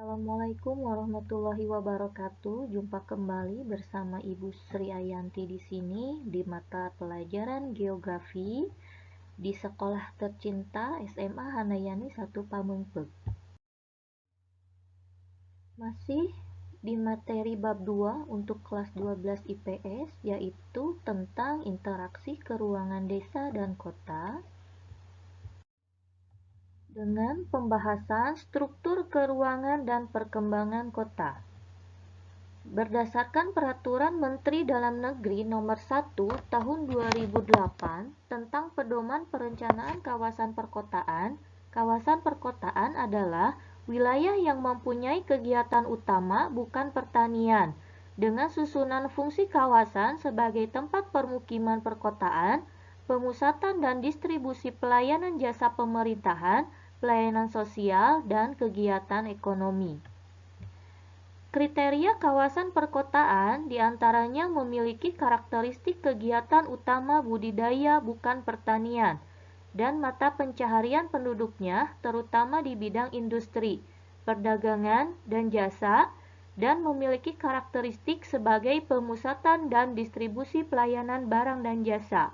Assalamualaikum warahmatullahi wabarakatuh. Jumpa kembali bersama Ibu Sri Ayanti di sini di mata pelajaran Geografi di Sekolah Tercinta SMA Hanayani 1 Pamengpeuk. Masih di materi bab 2 untuk kelas 12 IPS, yaitu tentang interaksi keruangan desa dan kota dengan pembahasan struktur keruangan dan perkembangan kota. Berdasarkan Peraturan Menteri Dalam Negeri Nomor 1 Tahun 2008 tentang Pedoman Perencanaan Kawasan perkotaan adalah wilayah yang mempunyai kegiatan utama bukan pertanian, dengan susunan fungsi kawasan sebagai tempat permukiman perkotaan, pemusatan dan distribusi pelayanan jasa pemerintahan, pelayanan sosial, dan kegiatan ekonomi. Kriteria kawasan perkotaan diantaranya memiliki karakteristik kegiatan utama budidaya bukan pertanian, dan mata pencaharian penduduknya terutama di bidang industri, perdagangan, dan jasa, dan memiliki karakteristik sebagai pemusatan dan distribusi pelayanan barang dan jasa.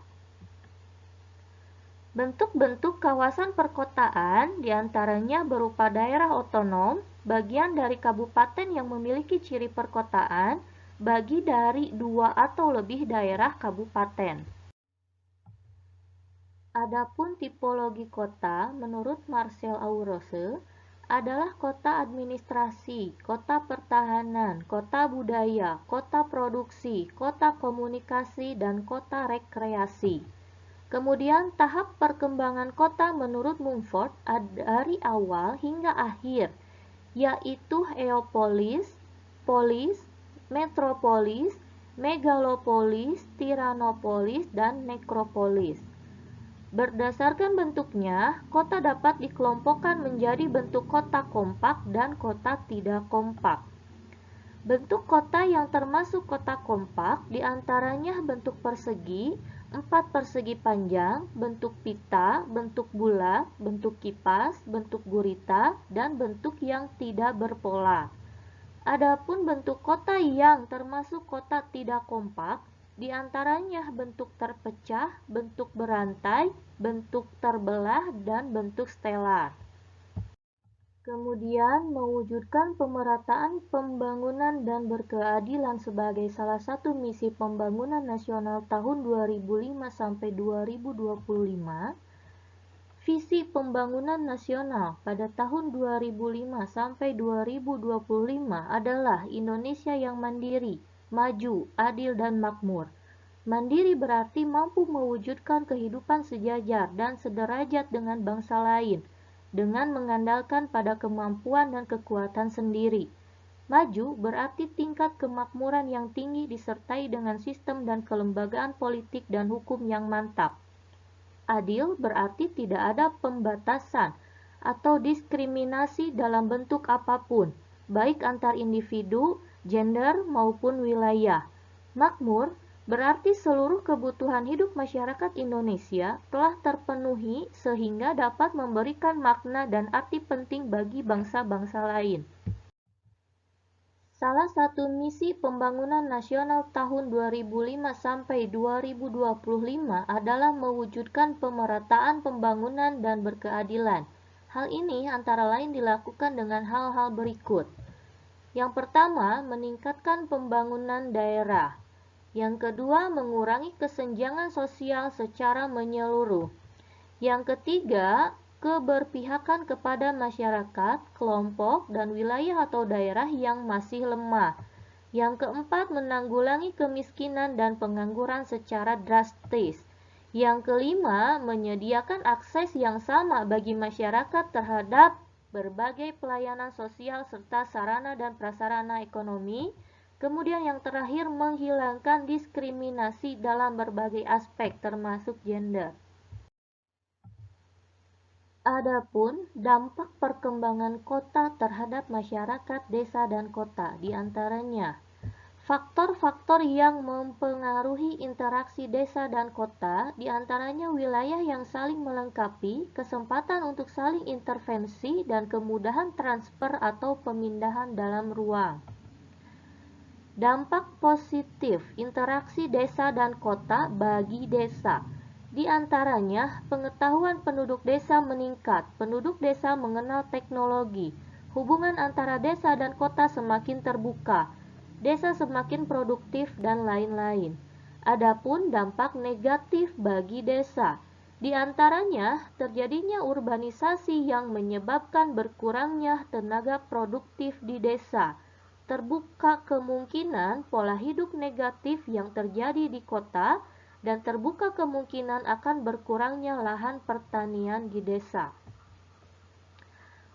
Bentuk-bentuk kawasan perkotaan diantaranya berupa daerah otonom, bagian dari kabupaten yang memiliki ciri perkotaan, bagi dari 2 atau lebih daerah kabupaten. Adapun tipologi kota menurut Marcel Aurose adalah kota administrasi, kota pertahanan, kota budaya, kota produksi, kota komunikasi, dan kota rekreasi. Kemudian tahap perkembangan kota menurut Mumford dari awal hingga akhir, yaitu eopolis, polis, metropolis, megalopolis, tiranopolis, dan nekropolis. Berdasarkan bentuknya, kota dapat dikelompokkan menjadi bentuk kota kompak dan kota tidak kompak. Bentuk kota yang termasuk kota kompak diantaranya bentuk persegi, 4 persegi panjang, bentuk pita, bentuk bulat, bentuk kipas, bentuk gurita, dan bentuk yang tidak berpola. Adapun bentuk kota yang termasuk kota tidak kompak diantaranya bentuk terpecah, bentuk berantai, bentuk terbelah, dan bentuk stelar. Kemudian, mewujudkan pemerataan pembangunan dan berkeadilan sebagai salah satu misi pembangunan nasional tahun 2005 sampai 2025. Visi pembangunan nasional pada tahun 2005 sampai 2025 adalah Indonesia yang mandiri, maju, adil, dan makmur. Mandiri berarti mampu mewujudkan kehidupan sejajar dan sederajat dengan bangsa lain, dengan mengandalkan pada kemampuan dan kekuatan sendiri. Maju berarti tingkat kemakmuran yang tinggi disertai dengan sistem dan kelembagaan politik dan hukum yang mantap. Adil berarti tidak ada pembatasan atau diskriminasi dalam bentuk apapun, baik antar individu, gender, maupun wilayah. Makmur berarti seluruh kebutuhan hidup masyarakat Indonesia telah terpenuhi sehingga dapat memberikan makna dan arti penting bagi bangsa-bangsa lain. Salah satu misi pembangunan nasional tahun 2005 sampai 2025 adalah mewujudkan pemerataan pembangunan dan berkeadilan. Hal ini antara lain dilakukan dengan hal-hal berikut. Yang pertama, meningkatkan pembangunan daerah. Yang kedua, mengurangi kesenjangan sosial secara menyeluruh. Yang ketiga, keberpihakan kepada masyarakat, kelompok, dan wilayah atau daerah yang masih lemah. Yang keempat, menanggulangi kemiskinan dan pengangguran secara drastis. Yang kelima, menyediakan akses yang sama bagi masyarakat terhadap berbagai pelayanan sosial serta sarana dan prasarana ekonomi. Kemudian yang terakhir, menghilangkan diskriminasi dalam berbagai aspek termasuk gender. Adapun dampak perkembangan kota terhadap masyarakat desa dan kota diantaranya Faktor-faktor yang mempengaruhi interaksi desa dan kota, diantaranya wilayah yang saling melengkapi, kesempatan untuk saling intervensi, dan kemudahan transfer atau pemindahan dalam ruang. Dampak positif interaksi desa dan kota bagi desa. Di antaranya, pengetahuan penduduk desa meningkat, penduduk desa mengenal teknologi, hubungan antara desa dan kota semakin terbuka, desa semakin produktif, dan lain-lain. Adapun dampak negatif bagi desa, di antaranya terjadinya urbanisasi yang menyebabkan berkurangnya tenaga produktif di desa. Terbuka kemungkinan pola hidup negatif yang terjadi di kota dan terbuka kemungkinan akan berkurangnya lahan pertanian di desa.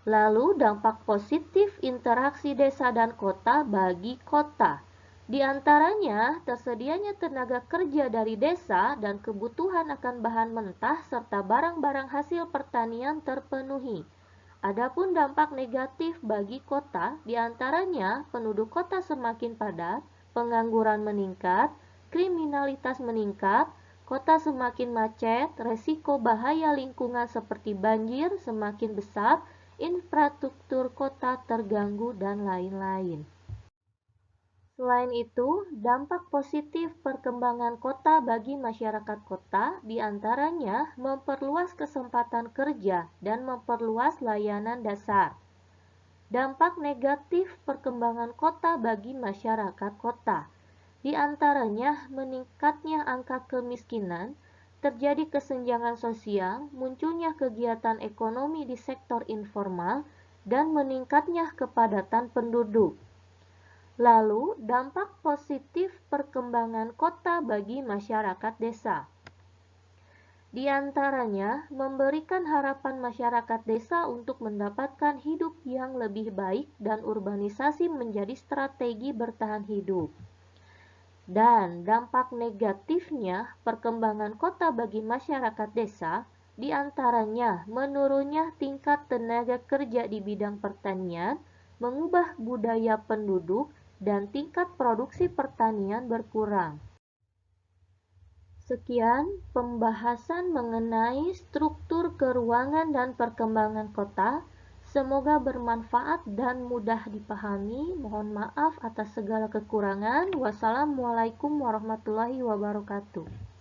Lalu dampak positif interaksi desa dan kota bagi kota. Di antaranya tersedianya tenaga kerja dari desa dan kebutuhan akan bahan mentah serta barang-barang hasil pertanian terpenuhi. Adapun dampak negatif bagi kota, diantaranya penduduk kota semakin padat, pengangguran meningkat, kriminalitas meningkat, kota semakin macet, resiko bahaya lingkungan seperti banjir semakin besar, infrastruktur kota terganggu, dan lain-lain. Selain itu, dampak positif perkembangan kota bagi masyarakat kota diantaranya memperluas kesempatan kerja dan memperluas layanan dasar. Dampak negatif perkembangan kota bagi masyarakat kota diantaranya meningkatnya angka kemiskinan, terjadi kesenjangan sosial, munculnya kegiatan ekonomi di sektor informal, dan meningkatnya kepadatan penduduk. Lalu, dampak positif perkembangan kota bagi masyarakat desa. Di antaranya, memberikan harapan masyarakat desa untuk mendapatkan hidup yang lebih baik dan urbanisasi menjadi strategi bertahan hidup. Dan dampak negatifnya perkembangan kota bagi masyarakat desa, di antaranya menurunnya tingkat tenaga kerja di bidang pertanian, mengubah budaya penduduk, dan tingkat produksi pertanian berkurang. Sekian pembahasan mengenai struktur keruangan dan perkembangan kota. Semoga bermanfaat dan mudah dipahami. Mohon maaf atas segala kekurangan. Wassalamualaikum warahmatullahi wabarakatuh.